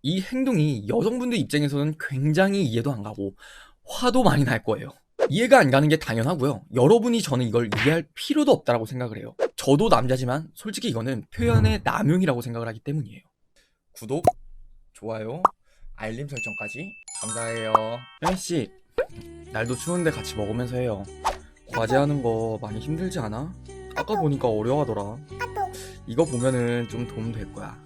이 행동이 여성분들 입장에서는 굉장히 이해도 안 가고 화도 많이 날 거예요. 이해가 안 가는 게 당연하고요. 여러분이 저는 이걸 이해할 필요도 없다고 생각을 해요. 저도 남자지만 솔직히 이거는 표현의 남용이라고 생각을 하기 때문이에요. 구독, 좋아요, 알림 설정까지 감사해요. 혜민씨, 날도 추운데 같이 먹으면서 해요. 과제하는 거 많이 힘들지 않아? 아까 보니까 어려워하더라. 이거 보면은 좀 도움 될 거야.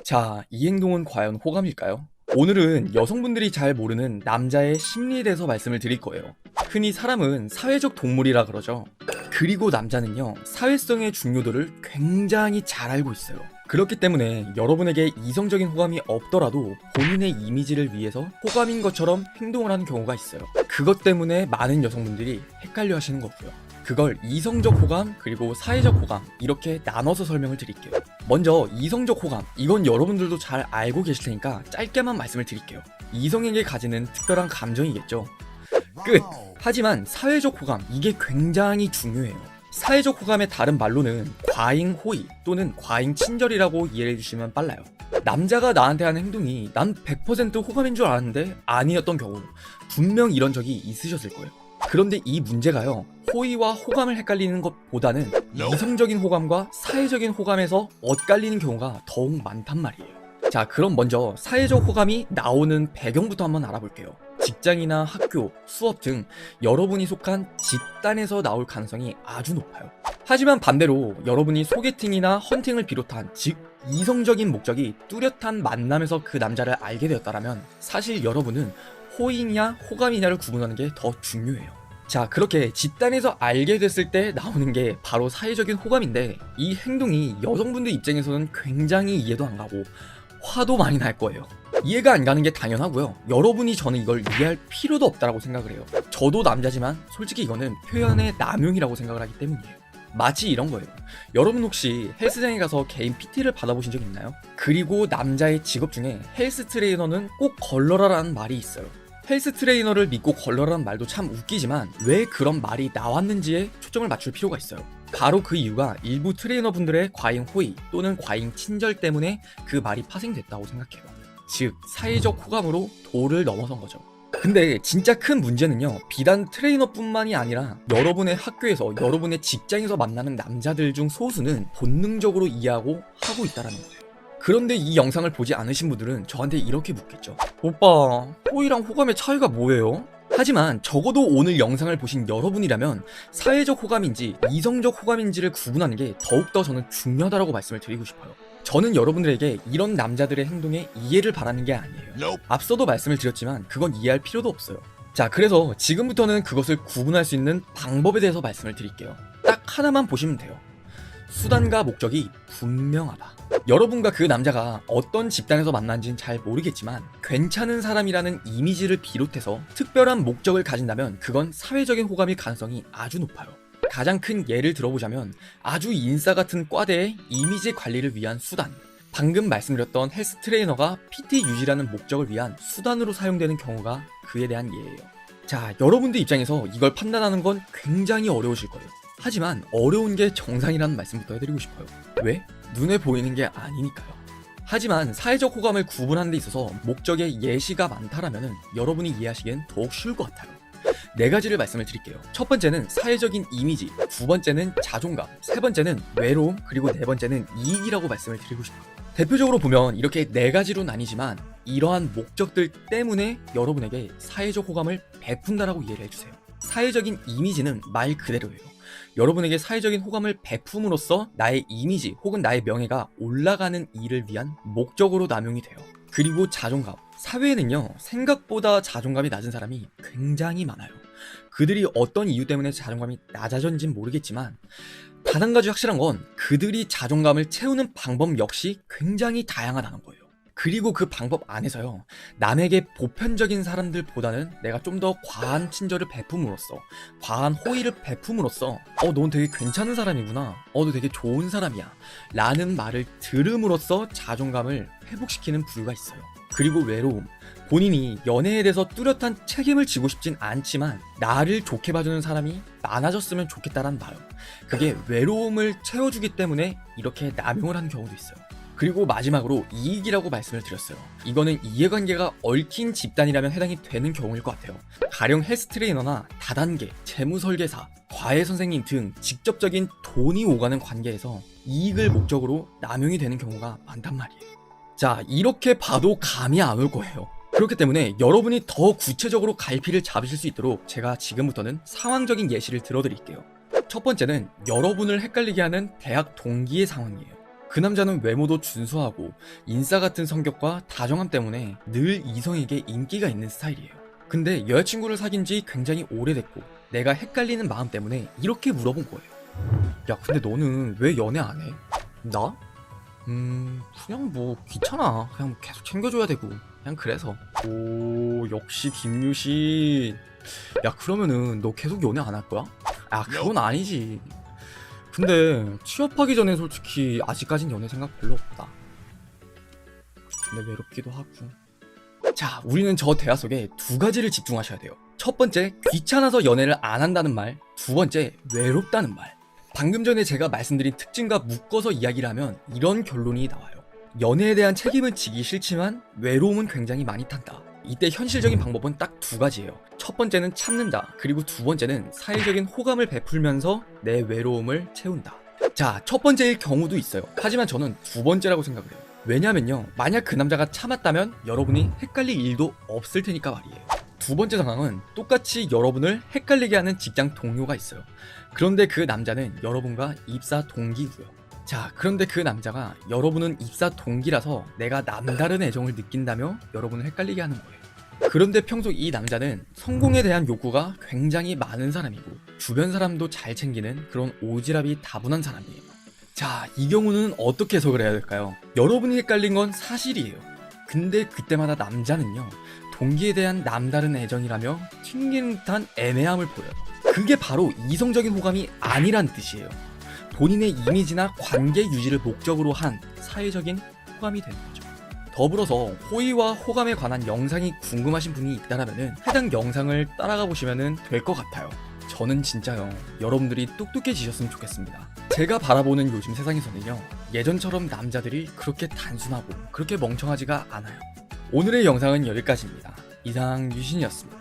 자, 이 행동은 과연 호감일까요? 오늘은 여성분들이 잘 모르는 남자의 심리에 대해서 말씀을 드릴 거예요. 흔히 사람은 사회적 동물이라 그러죠. 그리고 남자는요, 사회성의 중요도를 굉장히 잘 알고 있어요. 그렇기 때문에 여러분에게 이성적인 호감이 없더라도 본인의 이미지를 위해서 호감인 것처럼 행동을 하는 경우가 있어요. 그것 때문에 많은 여성분들이 헷갈려 하시는 거고요. 그걸 이성적 호감 그리고 사회적 호감 이렇게 나눠서 설명을 드릴게요. 먼저 이성적 호감, 이건 여러분들도 잘 알고 계실 테니까 짧게만 말씀을 드릴게요. 이성에게 가지는 특별한 감정이겠죠. 끝! 하지만 사회적 호감, 이게 굉장히 중요해요. 사회적 호감의 다른 말로는 과잉 호의 또는 과잉 친절이라고 이해해 주시면 빨라요. 남자가 나한테 하는 행동이 난 100% 호감인 줄 알았는데 아니었던 경우 분명 이런 적이 있으셨을 거예요. 그런데 이 문제가요, 호의와 호감을 헷갈리는 것보다는 이성적인 호감과 사회적인 호감에서 엇갈리는 경우가 더욱 많단 말이에요. 자, 그럼 먼저 사회적 호감이 나오는 배경부터 한번 알아볼게요. 직장이나 학교, 수업 등 여러분이 속한 집단에서 나올 가능성이 아주 높아요. 하지만 반대로 여러분이 소개팅이나 헌팅을 비롯한 즉 이성적인 목적이 뚜렷한 만남에서 그 남자를 알게 되었다면 사실 여러분은 호의냐 호감이냐를 구분하는 게 더 중요해요. 자, 그렇게 집단에서 알게 됐을 때 나오는 게 바로 사회적인 호감인데 이 행동이 여성분들 입장에서는 굉장히 이해도 안 가고 화도 많이 날 거예요. 이해가 안 가는 게 당연하고요. 여러분이 저는 이걸 이해할 필요도 없다고 생각을 해요. 저도 남자지만 솔직히 이거는 표현의 남용이라고 생각을 하기 때문이에요. 마치 이런 거예요. 여러분 혹시 헬스장에 가서 개인 PT를 받아보신 적 있나요? 그리고 남자의 직업 중에 헬스 트레이너는 꼭 걸러라라는 말이 있어요. 헬스 트레이너를 믿고 걸러라는 말도 참 웃기지만 왜 그런 말이 나왔는지에 초점을 맞출 필요가 있어요. 바로 그 이유가 일부 트레이너분들의 과잉 호의 또는 과잉 친절 때문에 그 말이 파생됐다고 생각해요. 즉 사회적 호감으로 도를 넘어선 거죠. 근데 진짜 큰 문제는요, 비단 트레이너뿐만이 아니라 여러분의 학교에서 여러분의 직장에서 만나는 남자들 중 소수는 본능적으로 이해하고 하고 있다는 거예요. 그런데 이 영상을 보지 않으신 분들은 저한테 이렇게 묻겠죠. 오빠, 호의랑 호감의 차이가 뭐예요? 하지만 적어도 오늘 영상을 보신 여러분이라면 사회적 호감인지 이성적 호감인지를 구분하는 게 더욱더 저는 중요하다고 말씀을 드리고 싶어요. 저는 여러분들에게 이런 남자들의 행동에 이해를 바라는 게 아니에요. 앞서도 말씀을 드렸지만 그건 이해할 필요도 없어요. 자, 그래서 지금부터는 그것을 구분할 수 있는 방법에 대해서 말씀을 드릴게요. 딱 하나만 보시면 돼요. 수단과 목적이 분명하다. 여러분과 그 남자가 어떤 집단에서 만난지는 잘 모르겠지만 괜찮은 사람이라는 이미지를 비롯해서 특별한 목적을 가진다면 그건 사회적인 호감일 가능성이 아주 높아요. 가장 큰 예를 들어보자면 아주 인싸 같은 과대의 이미지 관리를 위한 수단, 방금 말씀드렸던 헬스 트레이너가 PT 유지라는 목적을 위한 수단으로 사용되는 경우가 그에 대한 예예요. 자, 여러분들 입장에서 이걸 판단하는 건 굉장히 어려우실 거예요. 하지만 어려운 게 정상이라는 말씀부터 해드리고 싶어요. 왜? 눈에 보이는 게 아니니까요. 하지만 사회적 호감을 구분하는 데 있어서 목적의 예시가 많다라면 여러분이 이해하시기엔 더욱 쉬울 것 같아요. 네 가지를 말씀을 드릴게요. 첫 번째는 사회적인 이미지, 두 번째는 자존감, 세 번째는 외로움, 그리고 네 번째는 이익이라고 말씀을 드리고 싶어요. 대표적으로 보면 이렇게 네 가지로 나뉘지만 이러한 목적들 때문에 여러분에게 사회적 호감을 베푼다라고 이해를 해주세요. 사회적인 이미지는 말 그대로예요. 여러분에게 사회적인 호감을 베품으로써 나의 이미지 혹은 나의 명예가 올라가는 일을 위한 목적으로 남용이 돼요. 그리고 자존감. 사회에는요, 생각보다 자존감이 낮은 사람이 굉장히 많아요. 그들이 어떤 이유 때문에 자존감이 낮아졌는지는 모르겠지만 단 한 가지 확실한 건 그들이 자존감을 채우는 방법 역시 굉장히 다양하다는 거예요. 그리고 그 방법 안에서요, 남에게 보편적인 사람들보다는 내가 좀 더 과한 친절을 베품으로써, 과한 호의를 베품으로써 넌 되게 괜찮은 사람이구나, 너 되게 좋은 사람이야 라는 말을 들음으로써 자존감을 회복시키는 부류가 있어요. 그리고 외로움. 본인이 연애에 대해서 뚜렷한 책임을 지고 싶진 않지만 나를 좋게 봐주는 사람이 많아졌으면 좋겠다는 마음, 그게 외로움을 채워주기 때문에 이렇게 남용을 하는 경우도 있어요. 그리고 마지막으로 이익이라고 말씀을 드렸어요. 이거는 이해관계가 얽힌 집단이라면 해당이 되는 경우일 것 같아요. 가령 헬스 트레이너나 다단계, 재무설계사, 과외 선생님 등 직접적인 돈이 오가는 관계에서 이익을 목적으로 남용이 되는 경우가 많단 말이에요. 자, 이렇게 봐도 감이 안 올 거예요. 그렇기 때문에 여러분이 더 구체적으로 갈피를 잡으실 수 있도록 제가 지금부터는 상황적인 예시를 들어드릴게요. 첫 번째는 여러분을 헷갈리게 하는 대학 동기의 상황이에요. 그 남자는 외모도 준수하고 인싸 같은 성격과 다정함 때문에 늘 이성에게 인기가 있는 스타일이에요. 근데 여자친구를 사귄 지 굉장히 오래됐고 내가 헷갈리는 마음 때문에 이렇게 물어본 거예요. 야, 근데 너는 왜 연애 안 해? 나? 그냥 뭐 귀찮아. 그냥 계속 챙겨줘야 되고 그냥 그래서. 오, 역시 김유신. 야, 그러면은 너 계속 연애 안 할 거야? 아, 그건 아니지. 근데 취업하기 전에 솔직히 아직까진 연애 생각 별로 없다. 근데 외롭기도 하고. 자, 우리는 저 대화 속에 두 가지를 집중하셔야 돼요. 첫 번째, 귀찮아서 연애를 안 한다는 말. 두 번째, 외롭다는 말. 방금 전에 제가 말씀드린 특징과 묶어서 이야기를 하면 이런 결론이 나와요. 연애에 대한 책임은 지기 싫지만 외로움은 굉장히 많이 탄다. 이때 현실적인 방법은 딱 두 가지예요. 첫 번째는 참는다. 그리고 두 번째는 사회적인 호감을 베풀면서 내 외로움을 채운다. 자, 첫 번째일 경우도 있어요. 하지만 저는 두 번째라고 생각을 해요. 왜냐면요, 만약 그 남자가 참았다면 여러분이 헷갈릴 일도 없을 테니까 말이에요. 두 번째 상황은 똑같이 여러분을 헷갈리게 하는 직장 동료가 있어요. 그런데 그 남자는 여러분과 입사 동기고요. 자, 그런데 그 남자가 여러분은 입사 동기라서 내가 남다른 애정을 느낀다며 여러분을 헷갈리게 하는 거예요. 그런데 평소 이 남자는 성공에 대한 욕구가 굉장히 많은 사람이고 주변 사람도 잘 챙기는 그런 오지랖이 다분한 사람이에요. 자, 이 경우는 어떻게 해석을 해야 될까요? 여러분이 헷갈린 건 사실이에요. 근데 그때마다 남자는요, 동기에 대한 남다른 애정이라며 튕기는 듯한 애매함을 보여요. 그게 바로 이성적인 호감이 아니란 뜻이에요. 본인의 이미지나 관계 유지를 목적으로 한 사회적인 호감이 되는 거죠. 더불어서 호의와 호감에 관한 영상이 궁금하신 분이 있다라면 해당 영상을 따라가 보시면 될 것 같아요. 저는 진짜요, 여러분들이 똑똑해지셨으면 좋겠습니다. 제가 바라보는 요즘 세상에서는요, 예전처럼 남자들이 그렇게 단순하고 그렇게 멍청하지가 않아요. 오늘의 영상은 여기까지입니다. 이상 유신이었습니다.